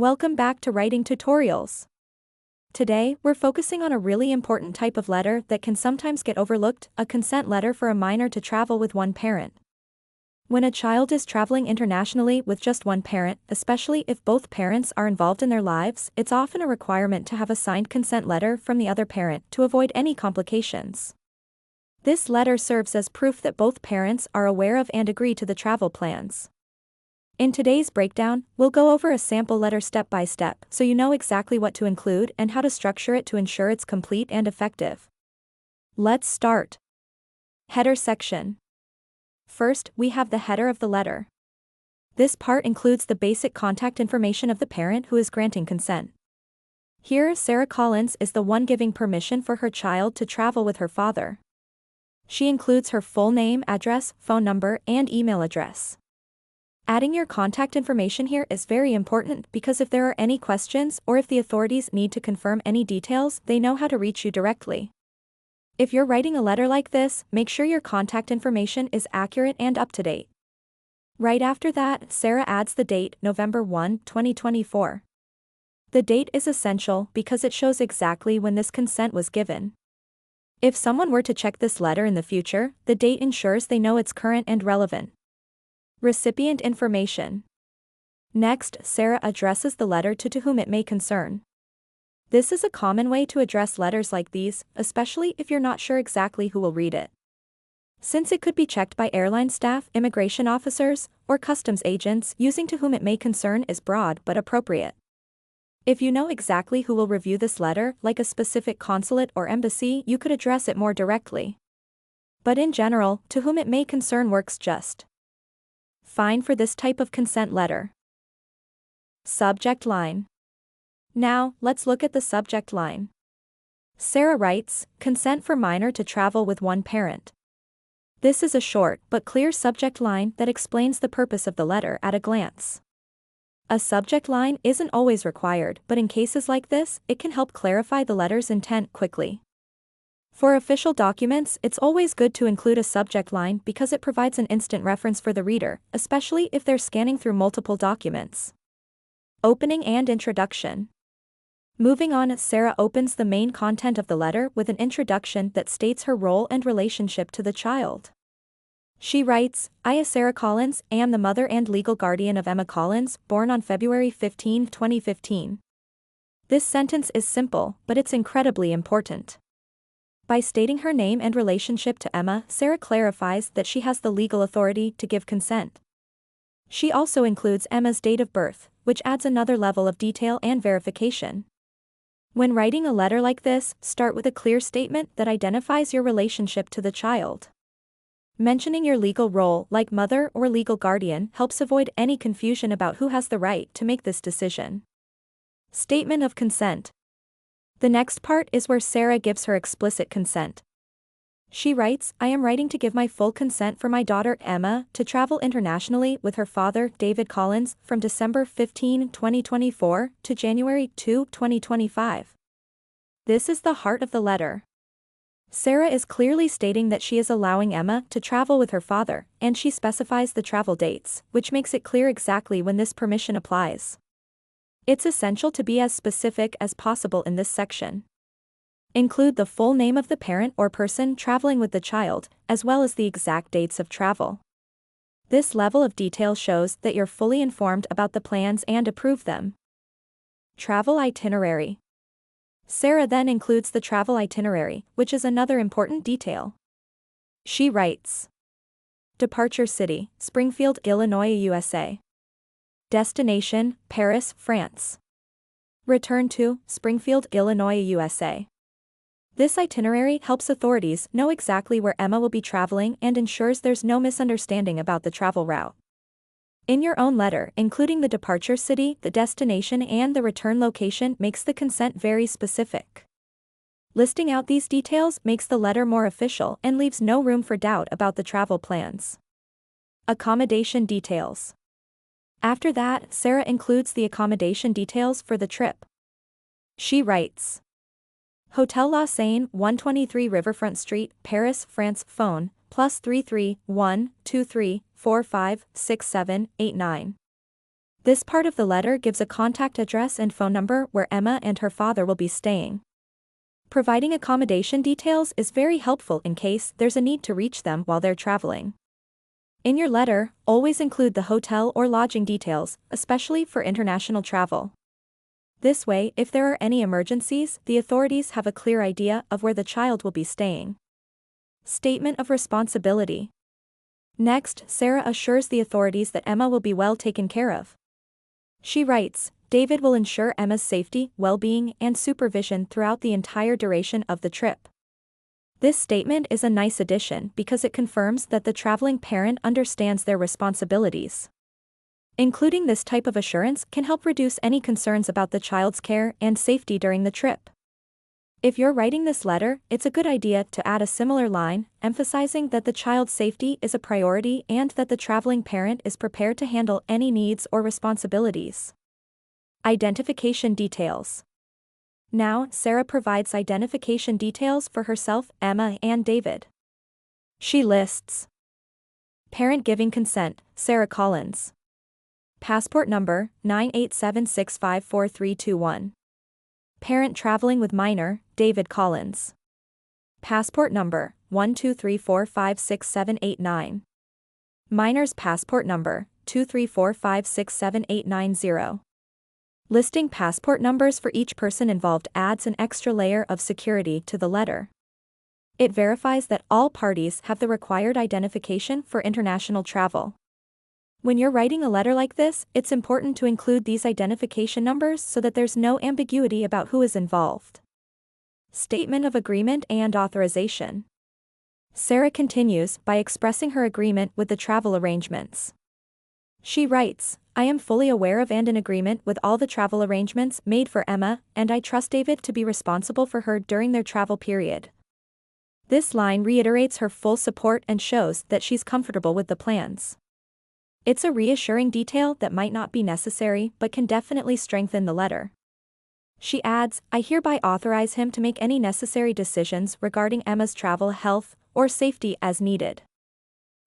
Welcome back to Writing Tutorials. Today, we're focusing on a really important type of letter that can sometimes get overlooked, a consent letter for a minor to travel with one parent. When a child is traveling internationally with just one parent, especially if both parents are involved in their lives, it's often a requirement to have a signed consent letter from the other parent to avoid any complications. This letter serves as proof that both parents are aware of and agree to the travel plans. In today's breakdown, we'll go over a sample letter step by step so you know exactly what to include and how to structure it to ensure it's complete and effective. Let's start. Header section. First, we have the header of the letter. This part includes the basic contact information of the parent who is granting consent. Here, Sarah Collins is the one giving permission for her child to travel with her father. She includes her full name, address, phone number, and email address. Adding your contact information here is very important because if there are any questions or if the authorities need to confirm any details, they know how to reach you directly. If you're writing a letter like this, make sure your contact information is accurate and up to date. Right after that, Sarah adds the date, November 1, 2024. The date is essential because it shows exactly when this consent was given. If someone were to check this letter in the future, the date ensures they know it's current and relevant. Recipient information. Next, Sarah addresses the letter to whom it may concern. This is a common way to address letters like these, especially if you're not sure exactly who will read it. Since it could be checked by airline staff, immigration officers, or customs agents, using to whom it may concern is broad but appropriate. If you know exactly who will review this letter, like a specific consulate or embassy, you could address it more directly. But in general, to whom it may concern works just fine for this type of consent letter. Subject line. Now, let's look at the subject line. Sarah writes, consent for minor to travel with one parent. This is a short but clear subject line that explains the purpose of the letter at a glance. A subject line isn't always required, but in cases like this, it can help clarify the letter's intent quickly. For official documents, it's always good to include a subject line because it provides an instant reference for the reader, especially if they're scanning through multiple documents. Opening and introduction. Moving on, Sarah opens the main content of the letter with an introduction that states her role and relationship to the child. She writes, I, Sarah Collins, am the mother and legal guardian of Emma Collins, born on February 15, 2015. This sentence is simple, but it's incredibly important. By stating her name and relationship to Emma, Sarah clarifies that she has the legal authority to give consent. She also includes Emma's date of birth, which adds another level of detail and verification. When writing a letter like this, start with a clear statement that identifies your relationship to the child. Mentioning your legal role, like mother or legal guardian, helps avoid any confusion about who has the right to make this decision. Statement of consent. The next part is where Sarah gives her explicit consent. She writes, I am writing to give my full consent for my daughter, Emma, to travel internationally with her father, David Collins, from December 15, 2024, to January 2, 2025. This is the heart of the letter. Sarah is clearly stating that she is allowing Emma to travel with her father, and she specifies the travel dates, which makes it clear exactly when this permission applies. It's essential to be as specific as possible in this section. Include the full name of the parent or person traveling with the child, as well as the exact dates of travel. This level of detail shows that you're fully informed about the plans and approve them. Travel itinerary. Sarah then includes the travel itinerary, which is another important detail. She writes, Departure city, Springfield, Illinois, USA. Destination, Paris, France. Return to, Springfield, Illinois, USA. This itinerary helps authorities know exactly where Emma will be traveling and ensures there's no misunderstanding about the travel route. In your own letter, including the departure city, the destination, and the return location makes the consent very specific. Listing out these details makes the letter more official and leaves no room for doubt about the travel plans. Accommodation details. After that, Sarah includes the accommodation details for the trip. She writes, Hotel La Seine, 123 Riverfront Street, Paris, France. Phone, +33 1 23 45 67 89. This part of the letter gives a contact address and phone number where Emma and her father will be staying. Providing accommodation details is very helpful in case there's a need to reach them while they're traveling. In your letter, always include the hotel or lodging details, especially for international travel. This way, if there are any emergencies, the authorities have a clear idea of where the child will be staying. Statement of responsibility. Next, Sarah assures the authorities that Emma will be well taken care of. She writes, David will ensure Emma's safety, well-being, and supervision throughout the entire duration of the trip. This statement is a nice addition because it confirms that the traveling parent understands their responsibilities. Including this type of assurance can help reduce any concerns about the child's care and safety during the trip. If you're writing this letter, it's a good idea to add a similar line, emphasizing that the child's safety is a priority and that the traveling parent is prepared to handle any needs or responsibilities. Identification details. Now, Sarah provides identification details for herself, Emma, and David. She lists: parent giving consent, Sarah Collins. Passport number, 987654321. Parent traveling with minor, David Collins. Passport number, 123456789. Minor's passport number, 234567890. Listing passport numbers for each person involved adds an extra layer of security to the letter. It verifies that all parties have the required identification for international travel. When you're writing a letter like this, it's important to include these identification numbers so that there's no ambiguity about who is involved. Statement of agreement and authorization. Sarah continues by expressing her agreement with the travel arrangements. She writes, I am fully aware of and in agreement with all the travel arrangements made for Emma, and I trust David to be responsible for her during their travel period. This line reiterates her full support and shows that she's comfortable with the plans. It's a reassuring detail that might not be necessary but can definitely strengthen the letter. She adds, I hereby authorize him to make any necessary decisions regarding Emma's travel, health, or safety as needed.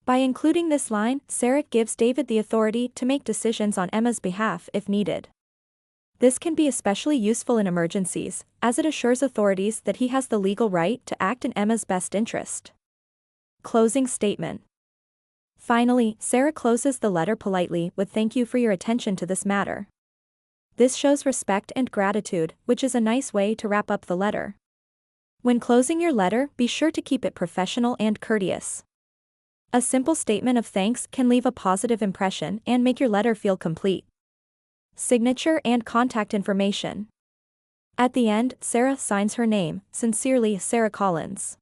By including this line, Sarah gives David the authority to make decisions on Emma's behalf if needed. This can be especially useful in emergencies, as it assures authorities that he has the legal right to act in Emma's best interest. Closing statement. Finally, Sarah closes the letter politely with thank you for your attention to this matter. This shows respect and gratitude, which is a nice way to wrap up the letter. When closing your letter, be sure to keep it professional and courteous. A simple statement of thanks can leave a positive impression and make your letter feel complete. Signature and contact information. At the end, Sarah signs her name, sincerely Sarah Collins.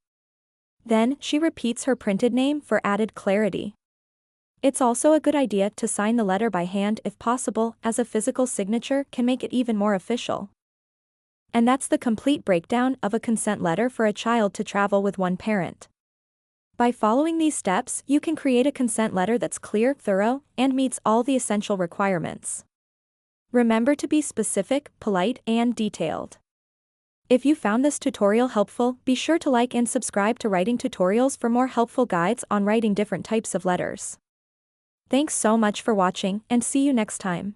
Then, she repeats her printed name for added clarity. It's also a good idea to sign the letter by hand if possible, as a physical signature can make it even more official. And that's the complete breakdown of a consent letter for a child to travel with one parent. By following these steps, you can create a consent letter that's clear, thorough, and meets all the essential requirements. Remember to be specific, polite, and detailed. If you found this tutorial helpful, be sure to like and subscribe to Writing Tutorials for more helpful guides on writing different types of letters. Thanks so much for watching, and see you next time.